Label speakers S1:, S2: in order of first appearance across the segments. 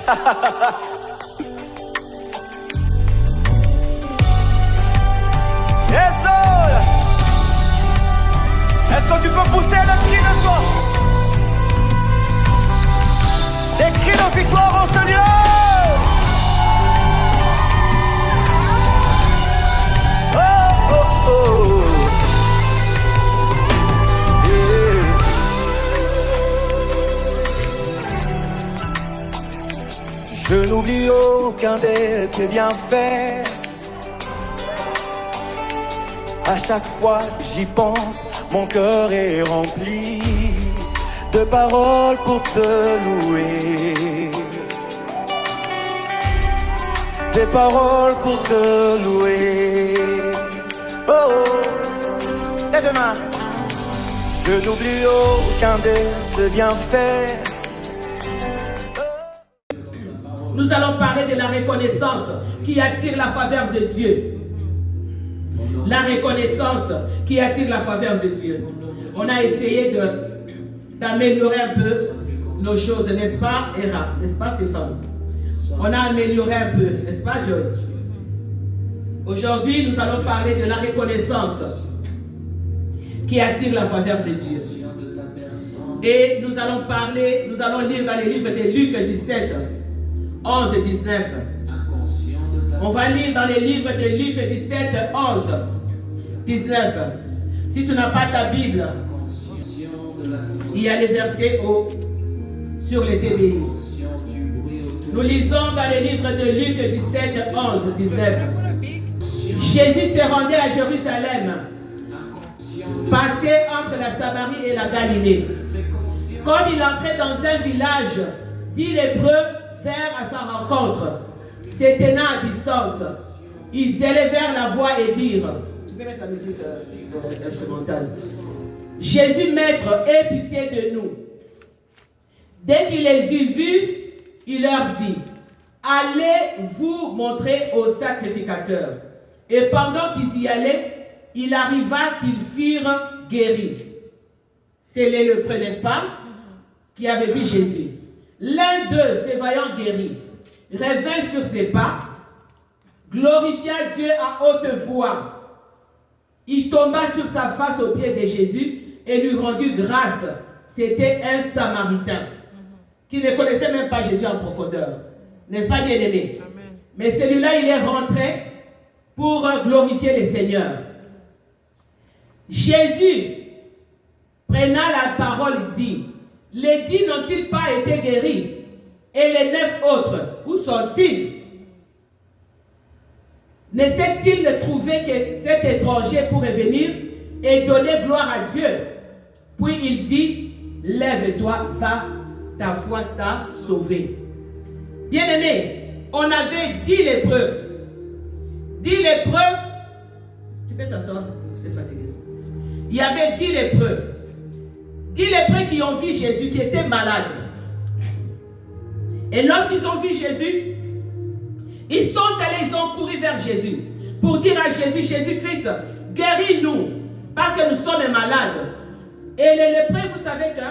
S1: Yes, Lord. Est-ce que tu peux pousser notre cri de joie? Des cris de victoire en ce lieu. Oh, oh, oh. Je n'oublie aucun de tes bienfaits. À chaque fois j'y pense, mon cœur est rempli de paroles pour te louer. Des paroles pour te louer. Oh, oh. Lève les mains. Je n'oublie aucun de tes bienfaits.
S2: Nous allons parler de la reconnaissance qui attire la faveur de Dieu. La reconnaissance qui attire la faveur de Dieu. On a essayé d'améliorer un peu nos choses, n'est-ce pas, Héra? N'est-ce pas, Stéphane? On a amélioré un peu, n'est-ce pas, Joy? Aujourd'hui, nous allons parler de la reconnaissance qui attire la faveur de Dieu. Et nous allons lire dans les livres de Luc 17, 11 et 19. On va lire dans les livres de Luc 17, 11, 19. Si tu n'as pas ta Bible, il y a les versets sur les TBI. Nous lisons dans les livres de Luc 17, 11, 19. Jésus se rendait à Jérusalem, passait entre la Samarie et la Galilée. Comme il entrait dans un village, 10 lépreux vinrent à sa rencontre. Se tenant à distance, ils élevèrent la voix et dirent, tu peux mettre la musique instrumentale. Jésus, maître, aie pitié de nous. Dès qu'il les eut vus, il leur dit, allez vous montrer au sacrificateur. Et pendant qu'ils y allaient, il arriva qu'ils furent guéris. C'est les lépreux, n'est-ce pas, qui avaient vu Jésus. L'un d'eux, se voyant guéri, revint sur ses pas, glorifia Dieu à haute voix. Il tomba sur sa face aux pieds de Jésus et lui rendit grâce. C'était un Samaritain qui ne connaissait même pas Jésus en profondeur. N'est-ce pas, bien-aimé? Mais celui-là, il est rentré pour glorifier le Seigneur. Jésus, prenant la parole, dit, les 10 n'ont-ils pas été guéris? Et les 9 autres, où sont-ils? N'essaie-t-il de trouver que cet étranger pourrait venir et donner gloire à Dieu? Puis il dit, lève-toi, va, ta foi t'a sauvé. Bien-aimé, on avait 10 lépreux. 10 lépreux, tu peux t'asseoir, je suis fatigué. Il y avait 10 lépreux. 10 lépreux qui ont vu Jésus, qui étaient malades. Et lorsqu'ils ont vu Jésus, ils sont allés, ils ont couru vers Jésus pour dire à Jésus, Jésus-Christ, guéris-nous parce que nous sommes malades. Et les lépreux, vous savez que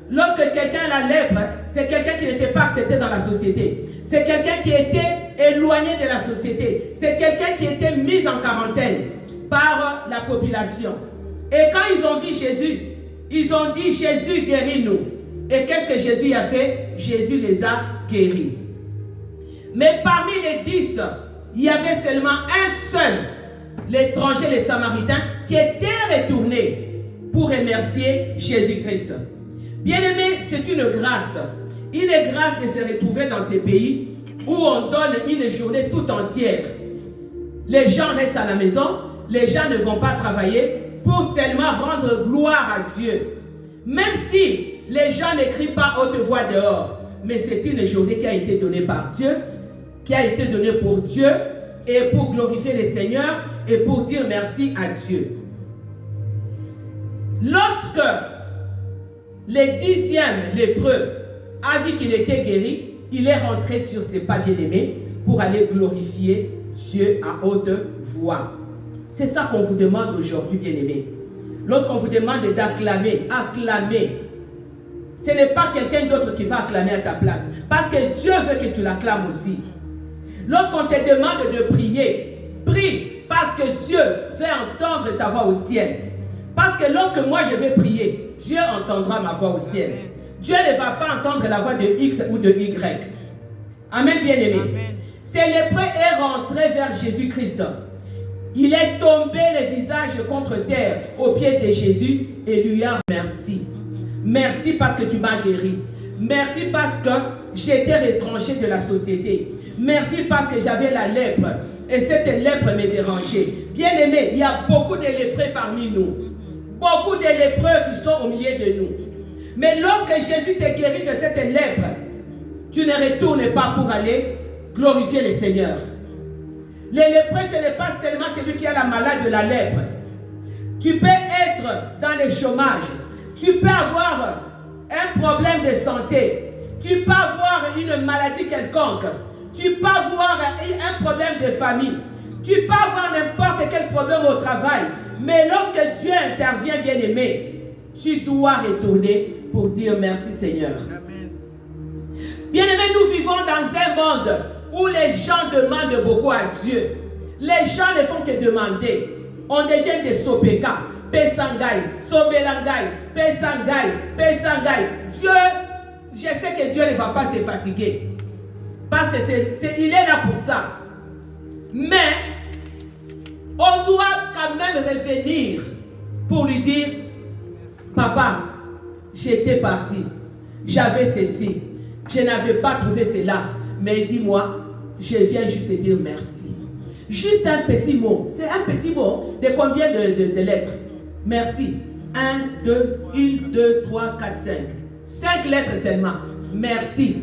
S2: lorsque quelqu'un a la lèpre, c'est quelqu'un qui n'était pas accepté dans la société. C'est quelqu'un qui était éloigné de la société. C'est quelqu'un qui était mis en quarantaine par la population. Et quand ils ont vu Jésus, ils ont dit, Jésus, guéris-nous. Et qu'est-ce que Jésus a fait? Jésus les a guéris. Mais parmi les 10, il y avait seulement un seul, l'étranger, les Samaritains, qui était retourné pour remercier Jésus-Christ. Bien-aimé, c'est une grâce. Une grâce de se retrouver dans ces pays où on donne une journée tout entière. Les gens restent à la maison, les gens ne vont pas travailler pour seulement rendre gloire à Dieu. Même si les gens ne crient pas haute voix dehors, mais c'est une journée qui a été donnée par Dieu, qui a été donnée pour Dieu et pour glorifier le Seigneur et pour dire merci à Dieu. Lorsque le 10e lépreux a vu qu'il était guéri, il est rentré sur ses pas bien-aimés pour aller glorifier Dieu à haute voix. C'est ça qu'on vous demande aujourd'hui, bien-aimés. Lorsqu'on vous demande d'acclamer, acclamez. ce n'est pas quelqu'un d'autre qui va acclamer à ta place. Parce que Dieu veut que tu l'acclames aussi. Lorsqu'on te demande de prier, prie parce que Dieu veut entendre ta voix au ciel. Parce que lorsque moi je vais prier, Dieu entendra ma voix au ciel. Dieu ne va pas entendre la voix de X ou de Y. Amen, bien-aimé. C'est lépreux est rentré vers Jésus-Christ. Il est tombé le visage contre terre aux pieds de Jésus et lui a merci. Merci parce que tu m'as guéri. Merci parce que j'étais retranché de la société. Merci parce que j'avais la lèpre. Et cette lèpre me dérangeait. Bien-aimé, il y a beaucoup de lépreux parmi nous. Beaucoup de lépreux qui sont au milieu de nous. Mais lorsque Jésus te guérit de cette lèpre, tu ne retournes pas pour aller glorifier le Seigneur. Les lépreux, ce n'est pas seulement celui qui a la maladie de la lèpre. Tu peux être dans le chômage. Tu peux avoir un problème de santé. Tu peux avoir une maladie quelconque. Tu peux avoir un problème de famille. Tu peux avoir n'importe quel problème au travail. Mais lorsque Dieu intervient, bien-aimé, tu dois retourner pour dire merci Seigneur. Bien-aimé, nous vivons dans un monde où les gens demandent beaucoup à Dieu. Les gens ne font que demander. On devient des sopeka, pesangay, sobelangay, pesangay, pesangay. Dieu, je sais que Dieu ne va pas se fatiguer. Parce que il est là pour ça. Mais on doit quand même revenir pour lui dire, papa, j'étais parti, j'avais ceci, je n'avais pas trouvé cela, mais dis-moi, je viens juste te dire merci. Juste un petit mot, c'est un petit mot de combien de lettres? Merci. 1, 2, 1, 2, 3, 4, 5. 5 lettres seulement. Merci.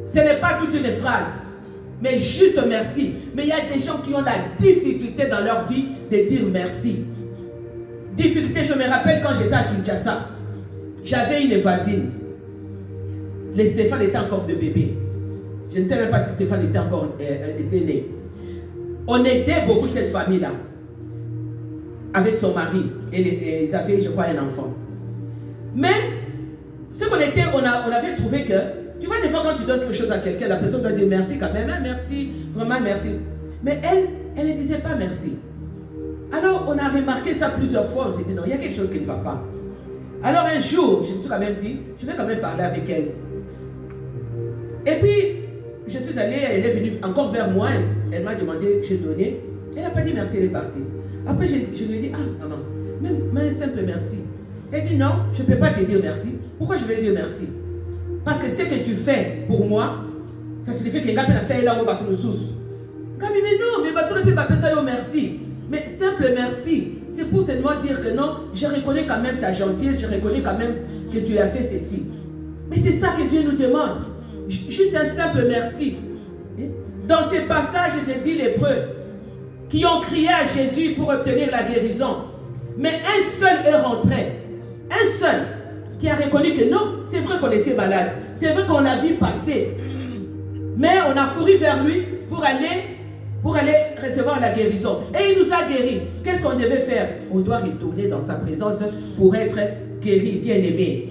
S2: Ce n'est pas toute une phrase, mais juste merci. Mais il y a des gens qui ont la difficulté dans leur vie de dire merci. Difficulté, je me rappelle quand j'étais à Kinshasa, j'avais une voisine. Le Stéphane était encore de bébé. Je ne sais même pas si Stéphane était encore était né. On aidait beaucoup cette famille-là, avec son mari. Et ils avaient, je crois, un enfant. Mais, ce qu'on était, on avait trouvé que, tu vois, des fois, quand tu donnes quelque chose à quelqu'un, la personne doit dire merci quand même, hein, merci, vraiment merci. Mais elle ne disait pas merci. Alors, on a remarqué ça plusieurs fois, on s'est dit, non, il y a quelque chose qui ne va pas. Alors, un jour, je me suis quand même dit, je vais quand même parler avec elle. Et puis, je suis allée, elle est venue encore vers moi, elle m'a demandé, j'ai donné. Elle n'a pas dit merci, elle est partie. Après, je lui ai dit, ah, maman, même un simple merci. Elle dit, non, je ne peux pas te dire merci. Pourquoi je vais dire merci? Parce que ce que tu fais pour moi, ça signifie que Ngapé n'a fait là où bateau nous sous. Mais non, mais bateau ne peut pas faire ça, merci. Mais simple merci, c'est pour seulement dire que non, je reconnais quand même ta gentillesse, je reconnais quand même que tu as fait ceci. Mais c'est ça que Dieu nous demande. Juste un simple merci. Dans ces passages de 10 lépreux qui ont crié à Jésus pour obtenir la guérison, mais un seul est rentré. Un seul qui a reconnu que non, c'est vrai qu'on était malade. C'est vrai qu'on l'a vu passer. Mais on a couru vers lui pour aller recevoir la guérison. Et il nous a guéris. Qu'est-ce qu'on devait faire? On doit retourner dans sa présence pour être guéri, bien-aimé.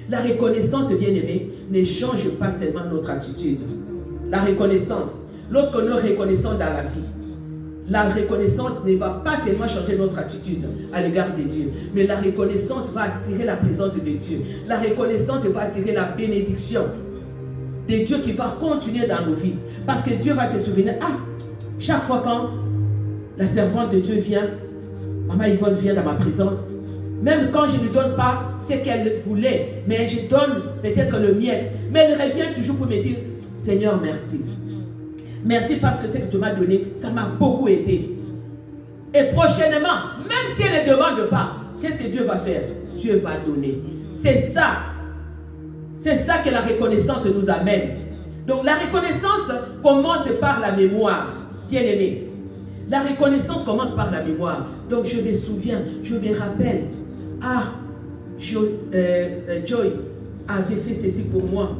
S2: La reconnaissance, bien-aimé, ne change pas seulement notre attitude. La reconnaissance, lorsqu'on est reconnaissant dans la vie, la reconnaissance ne va pas seulement changer notre attitude à l'égard de Dieu, mais la reconnaissance va attirer la présence de Dieu. La reconnaissance va attirer la bénédiction de Dieu qui va continuer dans nos vies. Parce que Dieu va se souvenir, ah, chaque fois quand la servante de Dieu vient, Maman Yvonne vient dans ma présence, même quand je ne lui donne pas ce qu'elle voulait, mais je donne peut-être le miette, mais elle revient toujours pour me dire, Seigneur, merci. Merci parce que ce que tu m'as donné, ça m'a beaucoup aidé. Et prochainement, même si elle ne demande pas, qu'est-ce que Dieu va faire? Dieu va donner. C'est ça. C'est ça que la reconnaissance nous amène. Donc la reconnaissance commence par la mémoire. Bien aimé. La reconnaissance commence par la mémoire. Donc je me souviens, je me rappelle. Ah, Joy avait fait ceci pour moi.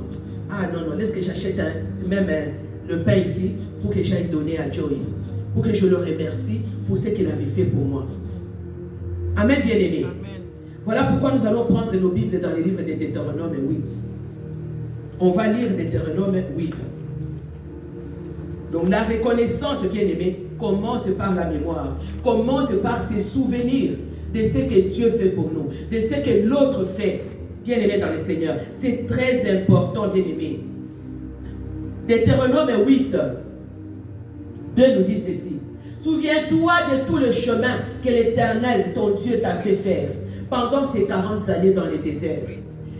S2: Ah non, non, laisse que j'achète même le pain ici pour que j'aille donner à Joy. Pour que je le remercie pour ce qu'il avait fait pour moi. Amen, bien-aimé. Voilà pourquoi nous allons prendre nos Bibles dans les livres de Deutéronome 8. On va lire Deutéronome 8. Donc la reconnaissance, bien-aimé, commence par la mémoire, commence par se souvenir de ce que Dieu fait pour nous, de ce que l'autre fait, bien-aimé dans le Seigneur. C'est très important, bien-aimé. Deutéronome 8, 2 nous dit ceci. Souviens-toi de tout le chemin que l'Éternel, ton Dieu, t'a fait faire pendant ces 40 années dans le désert.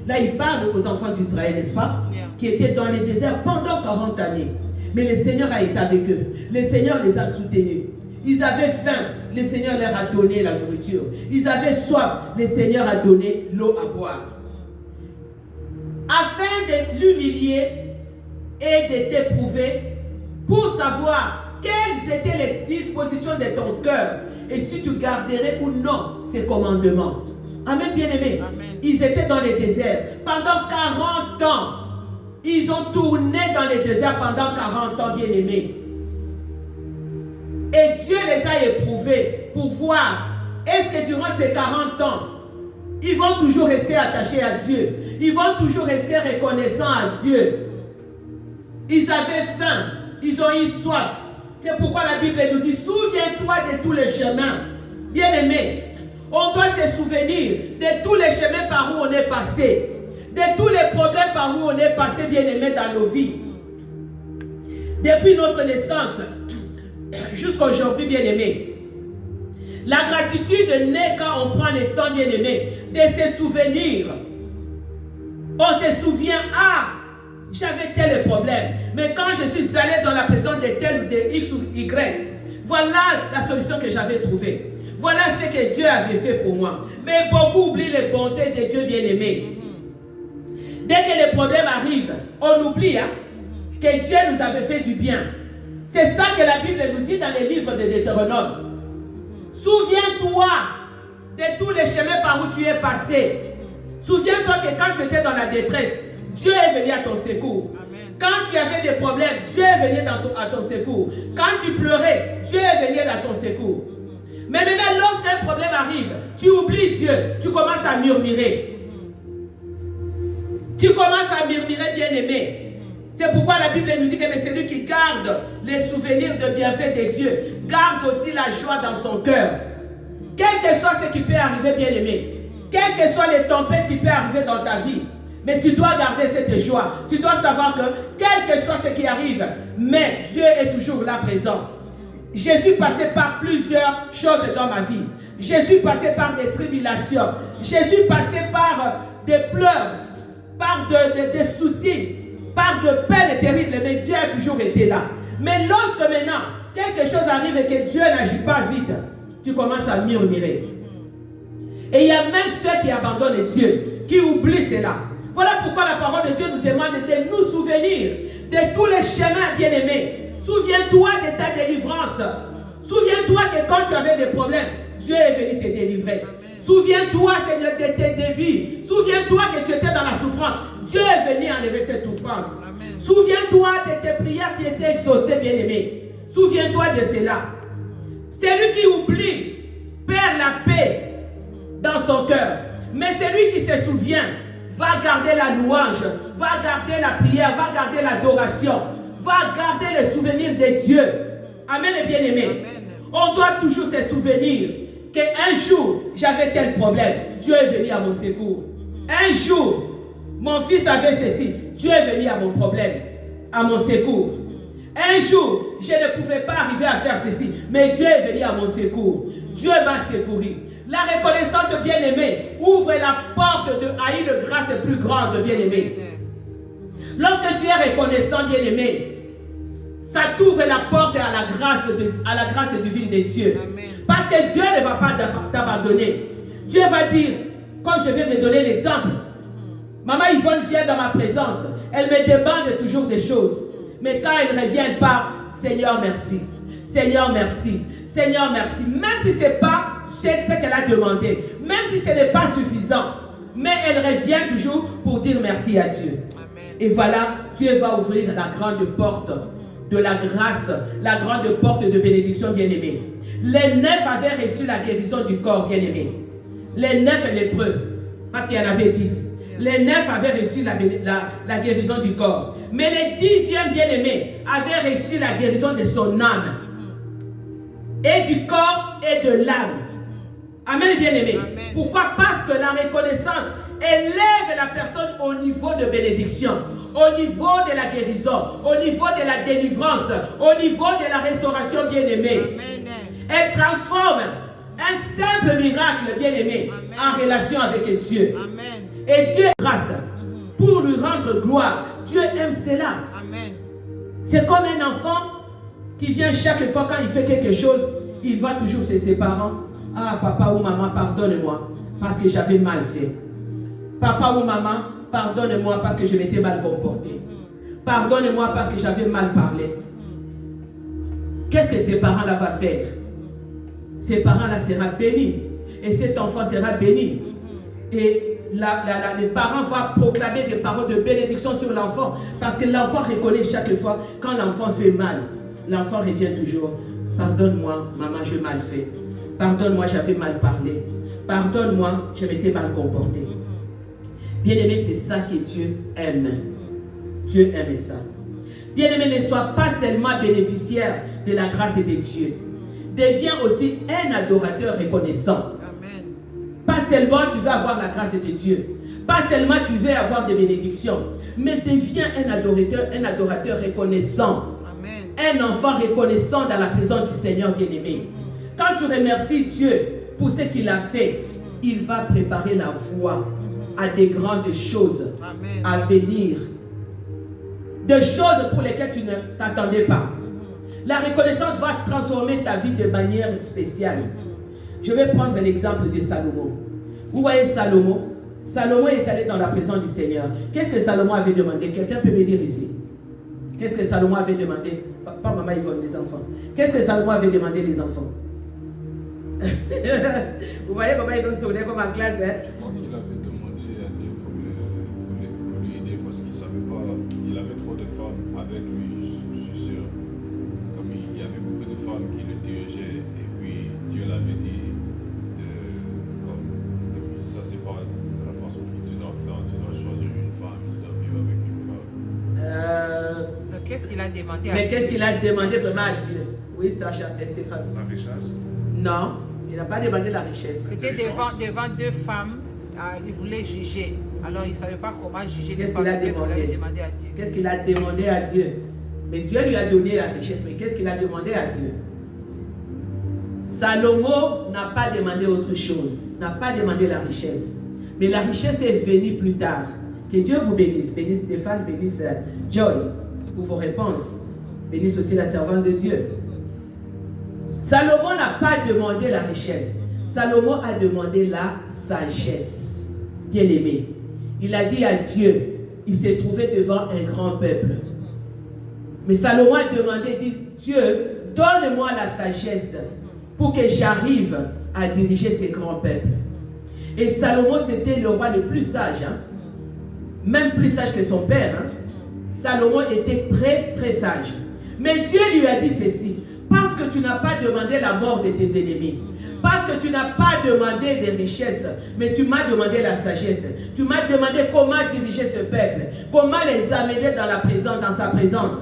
S2: Là, il parle aux enfants d'Israël, n'est-ce pas? Qui étaient dans le désert pendant 40 années. Mais le Seigneur a été avec eux. Le Seigneur les a soutenus. Ils avaient faim, le Seigneur leur a donné la nourriture. Ils avaient soif, le Seigneur a donné l'eau à boire. Afin de l'humilier et de t'éprouver, pour savoir quelles étaient les dispositions de ton cœur et si tu garderais ou non ces commandements. Amen, bien-aimés. Ils étaient dans le désert pendant 40 ans. Ils ont tourné dans le désert pendant 40 ans, bien-aimés. Et Dieu les a éprouvés pour voir est-ce que durant ces 40 ans, ils vont toujours rester attachés à Dieu. Ils vont toujours rester reconnaissants à Dieu. Ils avaient faim. Ils ont eu soif. C'est pourquoi la Bible nous dit, souviens-toi de tous les chemins. Bien-aimés, on doit se souvenir de tous les chemins par où on est passé. De tous les problèmes par où on est passé, bien-aimés, dans nos vies. Depuis notre naissance jusqu'à aujourd'hui, bien-aimés. La gratitude naît quand on prend le temps, bien-aimés, de se souvenir. On se souvient, j'avais tel problème. Mais quand je suis allé dans la présence de tel ou de X ou Y, voilà la solution que j'avais trouvée. Voilà ce que Dieu avait fait pour moi. Mais beaucoup oublient les bontés de Dieu, bien-aimé. Dès que les problèmes arrivent, on oublie que Dieu nous avait fait du bien. C'est ça que la Bible nous dit dans les livres de Deutéronome. Souviens-toi de tous les chemins par où tu es passé. Souviens-toi que quand tu étais dans la détresse, Dieu est venu à ton secours. Amen. Quand tu avais des problèmes, Dieu est venu à ton secours. Quand tu pleurais, Dieu est venu à ton secours. Mais maintenant, lorsqu'un problème arrive, tu oublies Dieu, tu commences à murmurer. Tu commences à murmurer, bien-aimé. C'est pourquoi la Bible nous dit que c'est celui qui garde les souvenirs de bienfaits de Dieu, garde aussi la joie dans son cœur. Quel que soit ce qui peut arriver, bien-aimé, quelles que soient les tempêtes qui peuvent arriver dans ta vie, mais tu dois garder cette joie. Tu dois savoir que, quel que soit ce qui arrive, mais Dieu est toujours là présent. Je suis passé par plusieurs choses dans ma vie. Je suis passé par des tribulations. Je suis passé par des pleurs, par des soucis, par de peines terribles. Mais Dieu a toujours été là. Mais lorsque maintenant, quelque chose arrive et que Dieu n'agit pas vite, tu commences à murmurer. Et il y a même ceux qui abandonnent Dieu, qui oublient cela. Voilà pourquoi la parole de Dieu nous demande de nous souvenir de tous les chemins, bien-aimés. Souviens-toi de ta délivrance. Souviens-toi que quand tu avais des problèmes, Dieu est venu te délivrer. Souviens-toi, Seigneur, de tes débuts. Souviens-toi que tu étais dans la souffrance. Dieu est venu enlever cette souffrance. Souviens-toi de tes prières qui étaient exaucées, bien-aimés. Souviens-toi de cela. Celui qui oublie perd la paix dans son cœur. Mais celui qui se souvient va garder la louange, va garder la prière, va garder l'adoration, va garder le souvenir de Dieu. Amen, les bien-aimés. On doit toujours se souvenir qu'un jour, j'avais tel problème. Dieu est venu à mon secours. Un jour, mon fils avait ceci. Dieu est venu à mon problème, à mon secours. Un jour, je ne pouvais pas arriver à faire ceci, mais Dieu est venu à mon secours. Dieu m'a secouru. La reconnaissance, bien-aimé, ouvre la porte de haïr de grâce plus grande, bien-aimé. Lorsque tu es reconnaissant, bien-aimé, ça t'ouvre la porte à la grâce divine de Dieu. Amen. Parce que Dieu ne va pas t'abandonner. Dieu va dire, comme je viens de donner l'exemple, Maman Yvonne vient dans ma présence, elle me demande toujours des choses. Mais quand elle revient par Seigneur merci, Seigneur merci, Seigneur merci, même si ce n'est pas ce qu'elle a demandé, même si ce n'est pas suffisant, mais elle revient toujours pour dire merci à Dieu. Amen. Et voilà, Dieu va ouvrir la grande porte de la grâce, la grande porte de bénédiction, bien-aimée. Les 9 avaient reçu la guérison du corps, bien-aimé. Les 9 lépreux, parce qu'il y en avait 10. Les 9 avaient reçu la guérison du corps. Mais les 10e bien-aimés avaient reçu la guérison de son âme. Et du corps et de l'âme. Amen, bien-aimés. Pourquoi? Parce que la reconnaissance élève la personne au niveau de bénédiction, au niveau de la guérison, au niveau de la délivrance, au niveau de la restauration, bien-aimée. Elle transforme un simple miracle, bien-aimé, en relation avec Dieu.
S3: Amen.
S2: Et Dieu grâce pour lui rendre gloire. Dieu aime cela.
S3: Amen.
S2: C'est comme un enfant qui vient chaque fois quand il fait quelque chose, il va toujours chez ses parents. Ah, papa ou maman, pardonne-moi parce que j'avais mal fait. Papa ou maman, pardonne-moi parce que je m'étais mal comporté. Pardonne-moi parce que j'avais mal parlé. Qu'est-ce que ces parents-là vont faire? Ces parents-là seront bénis. Et cet enfant sera béni. Et les parents vont proclamer des paroles de bénédiction sur l'enfant. Parce que l'enfant reconnaît chaque fois, quand l'enfant fait mal, l'enfant revient toujours. Pardonne-moi, maman, j'ai mal fait. Pardonne-moi, j'avais mal parlé. Pardonne-moi, je m'étais mal comporté. Bien-aimé, c'est ça que Dieu aime. Dieu aime ça. Bien-aimé, ne sois pas seulement bénéficiaire de la grâce de Dieu. Deviens aussi un adorateur reconnaissant.
S3: Amen.
S2: Pas seulement tu veux avoir la grâce de Dieu. Pas seulement tu veux avoir des bénédictions. Mais deviens un adorateur reconnaissant.
S3: Amen.
S2: Un enfant reconnaissant dans la présence du Seigneur bien-aimé. Quand tu remercies Dieu pour ce qu'il a fait, il va préparer la voie à des grandes choses à venir. Des choses pour lesquelles tu ne t'attendais pas. La reconnaissance va transformer ta vie de manière spéciale. Je vais prendre l'exemple de Salomon. Vous voyez Salomon? Salomon est allé dans la présence du Seigneur. Qu'est-ce que Salomon avait demandé? Quelqu'un peut me dire ici? Qu'est-ce que Salomon avait demandé? Pas maman Yvonne, les enfants. Qu'est-ce que Salomon avait demandé les enfants? Vous voyez comment ils vont tourner comme en classe, hein?
S4: Je crois qu'il avait demandé à Dieu pour lui aider parce qu'il ne savait pas, il avait trop de femmes avec lui, je suis sûr. Comme il y avait beaucoup de femmes qui le dirigeaient et puis Dieu l'avait dit comme ça c'est pas la façon que tu dois faire, tu dois choisir une femme, tu dois vivre avec une femme.
S3: Qu'est-ce qu'il a demandé?
S2: Mais qu'est-ce qu'il a demandé vraiment à Dieu? Oui, Sacha, Stéphane.
S4: La richesse.
S2: Non, il n'a pas demandé la richesse.
S3: C'était devant deux femmes, il voulait juger. Alors il ne savait pas comment juger.
S2: Qu'est-ce qu'il a demandé
S3: à Dieu?
S2: Qu'est-ce qu'il a demandé à Dieu? Mais Dieu lui a donné la richesse. Mais qu'est-ce qu'il a demandé à Dieu? Salomon n'a pas demandé autre chose. N'a pas demandé la richesse. Mais la richesse est venue plus tard. Que Dieu vous bénisse. Bénisse Stéphane, bénisse John pour vos réponses. Bénisse aussi la servante de Dieu. Salomon n'a pas demandé la richesse. Salomon a demandé la sagesse. Bien-aimé. Il a dit à Dieu, il s'est trouvé devant un grand peuple. Mais Salomon a demandé, dit, Dieu, donne-moi la sagesse pour que j'arrive à diriger ces grands peuples. Et Salomon, c'était le roi le plus sage. Hein? Même plus sage que son père. Hein? Salomon était très, très sage. Mais Dieu lui a dit ceci. Parce que tu n'as pas demandé la mort de tes ennemis. Parce que tu n'as pas demandé des richesses. Mais tu m'as demandé la sagesse. Tu m'as demandé comment diriger ce peuple. Comment les amener dans sa présence.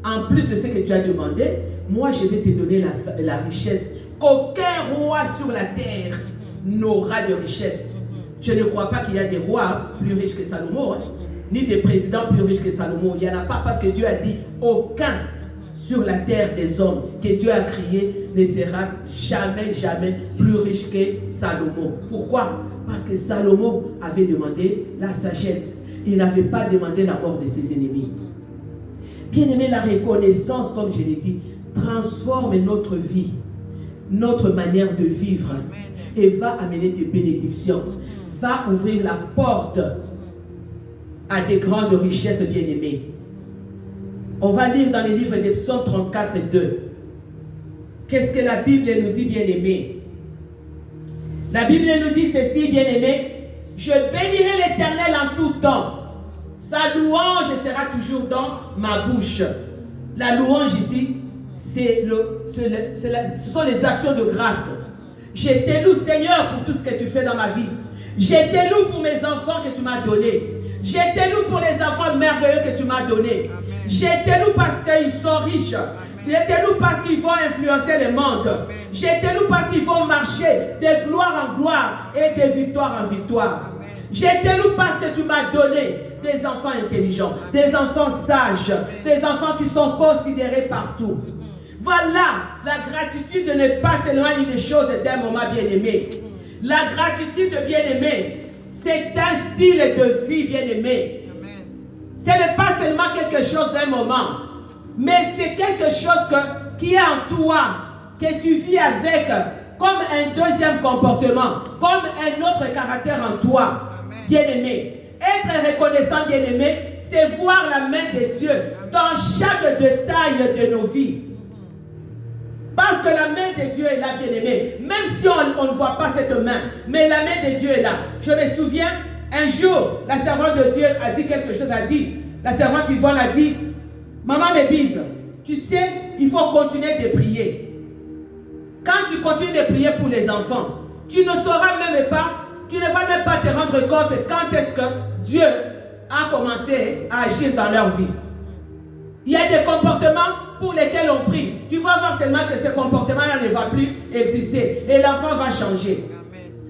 S2: En plus de ce que tu as demandé, moi je vais te donner la richesse qu'aucun roi sur la terre n'aura de richesse. Je ne crois pas qu'il y a des rois plus riches que Salomon, hein, ni des présidents plus riches que Salomon. Il n'y en a pas parce que Dieu a dit aucun sur la terre des hommes que Dieu a créé ne sera jamais, jamais plus riche que Salomon. Pourquoi? Parce que Salomon avait demandé la sagesse. Il n'avait pas demandé la mort de ses ennemis. Bien-aimé, la reconnaissance, comme je l'ai dit, transforme notre vie, notre manière de vivre et va amener des bénédictions, va ouvrir la porte à des grandes richesses, bien-aimées. On va lire dans le livre des Psaumes 34 et 2. Qu'est-ce que la Bible nous dit, bien-aimé? La Bible nous dit ceci, bien-aimé. Je bénirai l'Éternel en tout temps. Sa louange sera toujours dans ma bouche. La louange ici, ce sont les actions de grâce. Je te loue, Seigneur, pour tout ce que tu fais dans ma vie. Je te loue pour mes enfants que tu m'as donnés. Je te loue pour les enfants merveilleux que tu m'as donnés.
S3: Amen.
S2: Je te loue parce qu'ils sont riches. Je te loue parce qu'ils vont influencer le monde. Je te loue parce qu'ils vont marcher de gloire en gloire et de victoire en victoire.
S3: Amen.
S2: Je te loue parce que tu m'as donné des enfants intelligents, des enfants sages, des enfants qui sont considérés partout. Voilà la gratitude de ne pas s'éloigner des choses d'un moment bien-aimé. La gratitude bien-aimé, c'est un style de vie bien-aimé.
S3: Amen.
S2: Ce n'est pas seulement quelque chose d'un moment, mais c'est quelque chose qui est en toi, que tu vis avec comme un deuxième comportement, comme un autre caractère en toi, bien-aimé. Être reconnaissant, bien-aimé, c'est voir la main de Dieu dans chaque détail de nos vies. Parce que la main de Dieu est là, bien-aimé. Même si on ne voit pas cette main, mais la main de Dieu est là. Je me souviens, un jour, la servante de Dieu a dit quelque chose, la servante Yvonne a dit, maman Mébise, tu sais, il faut continuer de prier. Quand tu continues de prier pour les enfants, tu ne sauras même pas, tu ne vas même pas te rendre compte quand est-ce que Dieu a commencé à agir dans leur vie. Il y a des comportements pour lesquels on prie. Tu vas voir seulement que ce comportement-là ne va plus exister et l'enfant va changer.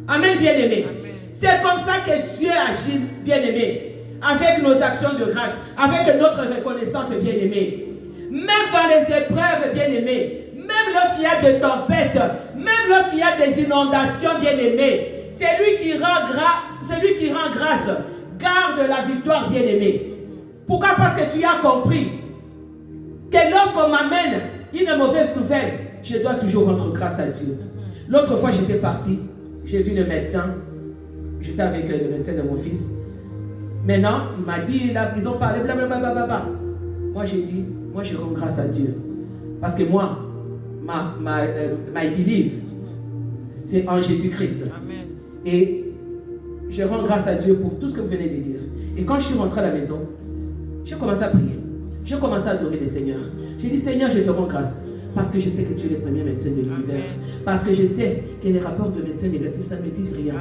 S2: Amen, Amen, bien-aimé. C'est comme ça que Dieu agit, bien-aimé, avec nos actions de grâce, avec notre reconnaissance, bien-aimé. Même dans les épreuves, bien-aimé, même lorsqu'il y a des tempêtes, même lorsqu'il y a des inondations, bien-aimé, c'est lui qui rend grâce, garde la victoire, bien-aimé. Pourquoi? Parce que tu as compris que lorsqu'on m'amène une mauvaise nouvelle, je dois toujours rendre grâce à Dieu. L'autre fois, j'étais parti, j'ai vu le médecin, j'étais avec le médecin de mon fils. Maintenant, il m'a dit, ils ont parlé, blablabla. Moi, j'ai dit, moi, je rends grâce à Dieu. Parce que moi, my belief, c'est en Jésus-Christ. Et je rends grâce à Dieu pour tout ce que vous venez de dire. Et quand je suis rentré à la maison, j'ai commencé à prier. J'ai commencé à adorer le Seigneur. J'ai dit, Seigneur, je te rends grâce. Parce que je sais que tu es le premier médecin de l'univers. Parce que je sais que les rapports de médecins négatifs, ça ne me dit rien.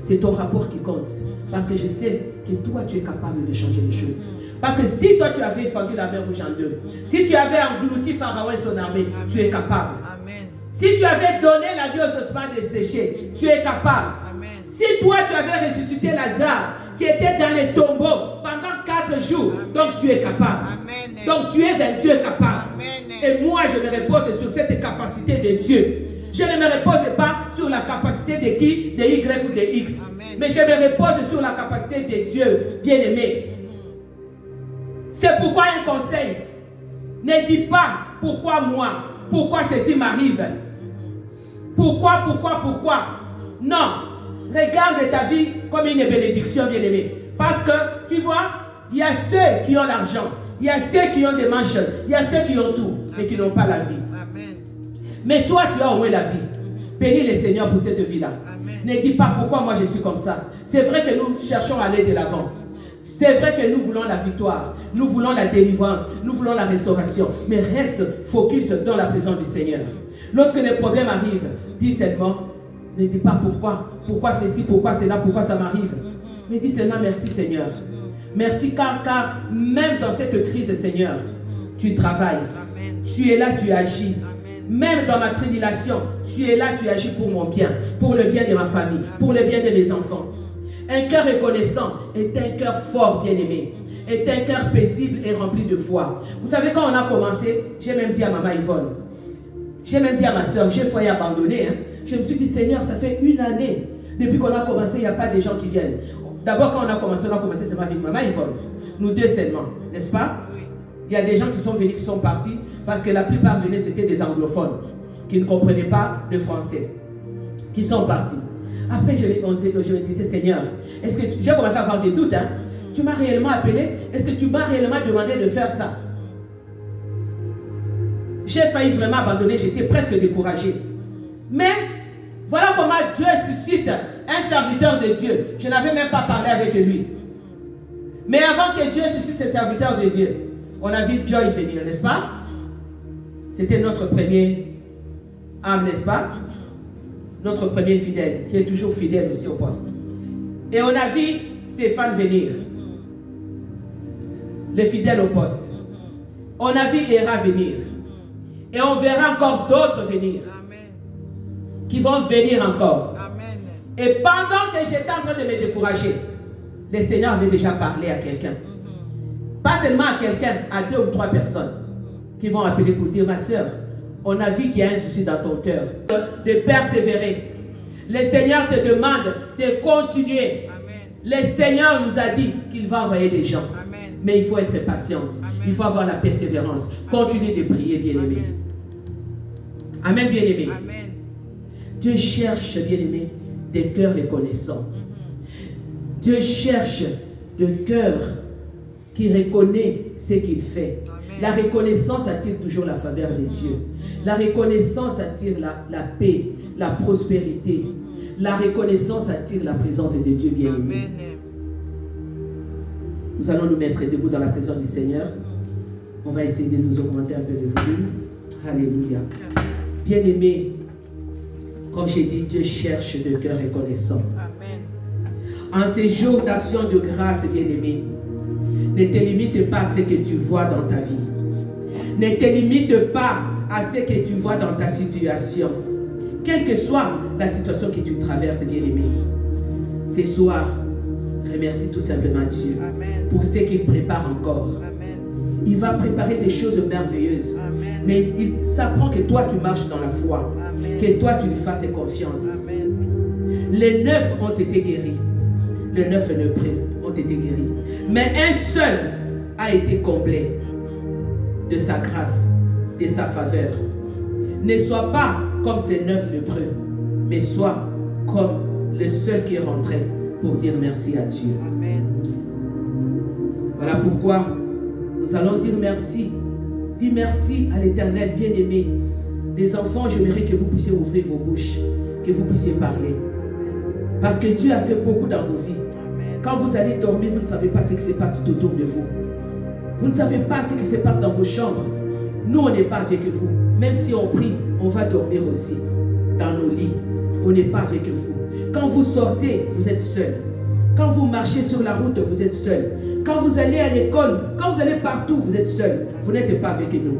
S2: C'est ton rapport qui compte. Parce que je sais que toi, tu es capable de changer les choses. Parce que si toi, tu avais fendu la mer rouge en deux, si tu avais englouti Pharaon et son armée, tu es capable. Si tu avais donné la vie aux ossements desséchés, tu es capable. Si toi, tu avais ressuscité Lazare, qui était dans les tombeaux pendant 4 jours, donc tu es capable. Donc tu es un Dieu capable. Et moi, je me repose sur cette capacité de Dieu. Je ne me repose pas sur la capacité de qui, de Y ou de X. Mais je me repose sur la capacité de Dieu, bien-aimé. C'est pourquoi un conseil, ne dis pas pourquoi moi, pourquoi ceci m'arrive. Pourquoi. Non, regarde ta vie comme une bénédiction, bien-aimé. Parce que, tu vois, il y a ceux qui ont l'argent, il y a ceux qui ont des mansions, il y a ceux qui ont tout, mais qui n'ont pas la vie. Amen. Mais toi, tu as au moins la vie. Bénis le Seigneur pour cette vie-là. Ne dis pas pourquoi moi je suis comme ça. C'est vrai que nous cherchons à aller de l'avant. C'est vrai que nous voulons la victoire, nous voulons la délivrance, nous voulons la restauration. Mais reste focus dans la présence du Seigneur. Lorsque les problèmes arrivent, dis seulement, ne dis pas pourquoi ceci, pourquoi cela, pourquoi ça m'arrive. Mais dis seulement merci Seigneur. Merci car même dans cette crise, Seigneur, tu travailles. Tu es là, tu agis. Même dans ma tribulation, tu es là, tu agis pour mon bien, pour le bien de ma famille, pour le bien de mes enfants. Un cœur reconnaissant est un cœur fort, bien-aimé. Est un cœur paisible et rempli de foi. Vous savez, quand on a commencé, j'ai même dit à maman Yvonne, j'ai même dit à ma soeur, j'ai failli abandonner. Je me suis dit, Seigneur, ça fait 1 année. Depuis qu'on a commencé, il n'y a pas de gens qui viennent. D'abord, quand on a commencé seulement avec maman Yvonne. Nous deux seulement, n'est-ce pas? Il y a des gens qui sont venus, qui sont partis, parce que la plupart venaient, c'était des anglophones, qui ne comprenaient pas le français, qui sont partis. Après, je me disais, Seigneur, est-ce que j'ai commencé à avoir des doutes, hein? Tu m'as réellement appelé? Est-ce que tu m'as réellement demandé de faire ça? J'ai failli vraiment abandonner, j'étais presque découragé. Mais, voilà comment Dieu suscite un serviteur de Dieu. Je n'avais même pas parlé avec lui. Mais avant que Dieu suscite ce serviteur de Dieu, on a vu Joy venir, n'est-ce pas? C'était notre premier âme, n'est-ce pas? notre premier fidèle, qui est toujours fidèle aussi au poste. Et on a vu Stéphane venir, le fidèle au poste. On a vu Héra venir. Et on verra encore d'autres venir. Qui vont venir encore.
S3: Amen.
S2: Et pendant que j'étais en train de me décourager, le Seigneur avait déjà parlé à quelqu'un. Pas seulement à quelqu'un, à 2 ou 3 personnes qui vont appeler pour dire, ma soeur, on a vu qu'il y a un souci dans ton cœur. De persévérer. Le Seigneur te demande de continuer.
S3: Amen.
S2: Le Seigneur nous a dit qu'il va envoyer des gens.
S3: Amen.
S2: Mais il faut être patiente.
S3: Amen.
S2: Il faut avoir la persévérance. Continuez de prier, bien-aimé. Amen, bien-aimé.
S3: Amen.
S2: Dieu cherche, bien-aimé, des cœurs reconnaissants. Dieu cherche des cœurs qui reconnaissent ce qu'il fait.
S3: Amen.
S2: La reconnaissance attire toujours la faveur de Dieu. La reconnaissance attire la paix, la prospérité. La reconnaissance attire la présence de Dieu, bien-aimé.
S3: Amen.
S2: Nous allons nous mettre debout dans la présence du Seigneur. On va essayer de nous augmenter un peu de volume. Alléluia. Bien-aimé, comme j'ai dit, Dieu cherche de cœurs reconnaissants.
S3: Amen.
S2: En ces jours d'action de grâce, bien-aimé, ne te limite pas à ce que tu vois dans ta vie. Ne te limite pas à ce que tu vois dans ta situation. Quelle que soit la situation que tu traverses, bien-aimé, ce soir, remercie tout simplement Dieu.
S3: Amen.
S2: Pour ce qu'il prépare encore.
S3: Amen.
S2: Il va préparer des choses merveilleuses.
S3: Amen.
S2: Mais il s'apprend que toi, tu marches dans la foi.
S3: Amen.
S2: Que toi, tu lui fasses confiance.
S3: Amen.
S2: Les 9 ont été guéris. Les 9 lépreux ont été guéris. Mais un seul a été comblé de sa grâce, de sa faveur. Ne sois pas comme ces 9 lépreux, mais sois comme le seul qui est rentré pour dire merci à Dieu.
S3: Amen.
S2: Voilà pourquoi nous allons dire merci. Dis merci à l'Éternel bien-aimé. Les enfants, j'aimerais que vous puissiez ouvrir vos bouches, que vous puissiez parler. Parce que Dieu a fait beaucoup dans vos vies. Quand vous allez dormir, vous ne savez pas ce qui se passe tout autour de vous. Vous ne savez pas ce qui se passe dans vos chambres. Nous, on n'est pas avec vous. Même si on prie, on va dormir aussi. Dans nos lits, on n'est pas avec vous. Quand vous sortez, vous êtes seul. Quand vous marchez sur la route, vous êtes seul. Quand vous allez à l'école, quand vous allez partout, vous êtes seul. Vous n'êtes pas avec nous.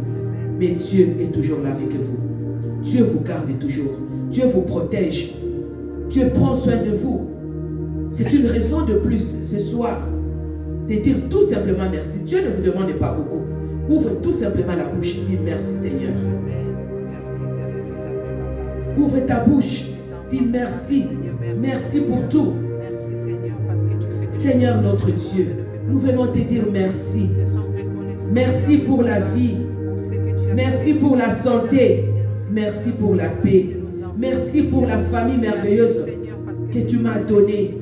S2: Mais Dieu est toujours là avec vous. Dieu vous garde toujours. Dieu vous protège. Dieu prend soin de vous. C'est une raison de plus ce soir de dire tout simplement merci. Dieu ne vous demande pas beaucoup. Ouvre tout simplement la bouche. Dis merci Seigneur. Ouvre ta bouche. Dis merci. Merci pour tout.
S3: Merci Seigneur parce que tu fais
S2: Seigneur notre Dieu, nous venons te dire merci. Merci pour la vie. Merci pour la santé. Merci pour la paix. Merci pour la famille merveilleuse que tu m'as donnée.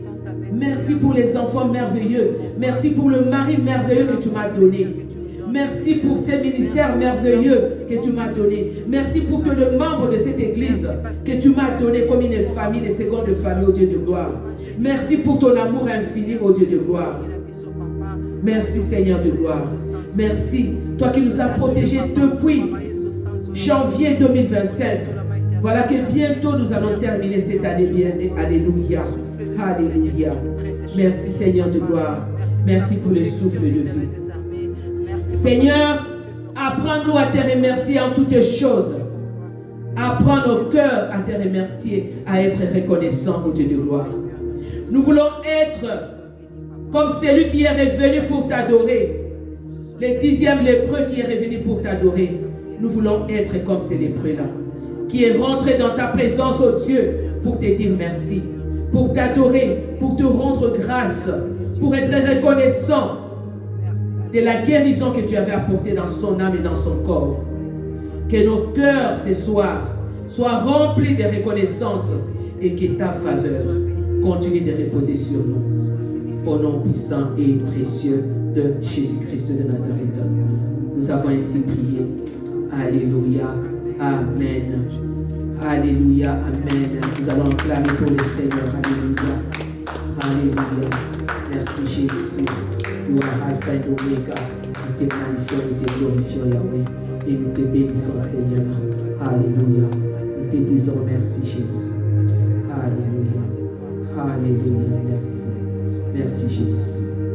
S2: Merci pour les enfants merveilleux. Merci pour le mari merveilleux que tu m'as donné. Merci pour ces ministères merveilleux que tu m'as donné. Merci pour que le membre de cette église que tu m'as donné comme une famille, une seconde famille, au Dieu de gloire. Merci pour ton amour infini, au Dieu de gloire. Merci Seigneur de gloire. Merci, toi qui nous as protégés depuis janvier 2025. Voilà que bientôt nous allons terminer cette année bien. Alléluia. Alléluia. Merci Seigneur de gloire. Merci pour le souffle de vie. Seigneur, apprends-nous à te remercier en toutes choses. Apprends nos cœurs à te remercier, à être reconnaissants au Dieu de gloire. Nous voulons être comme celui qui est revenu pour t'adorer. Le 10e lépreux qui est revenu pour t'adorer. Nous voulons être comme ces lépreux-là, qui est rentré dans ta présence, oh Dieu, pour te dire merci, pour t'adorer, pour te rendre grâce, pour être reconnaissant de la guérison que tu avais apportée dans son âme et dans son corps. Que nos cœurs ce soir soient remplis de reconnaissance et que ta faveur continue de reposer sur nous. Au nom puissant et précieux de Jésus-Christ de Nazareth. Nous avons ainsi prié. Alléluia. Amen. Alléluia. Amen. Nous allons clamer pour le Seigneur. Alléluia. Alléluia. Merci Jésus. Gloire Alpha et Omega. Nous te magnifions, nous te glorifions Yahweh. Et nous te bénissons Seigneur. Alléluia. Nous te disons merci Jésus. Alléluia. Alléluia. Merci. Merci Jésus.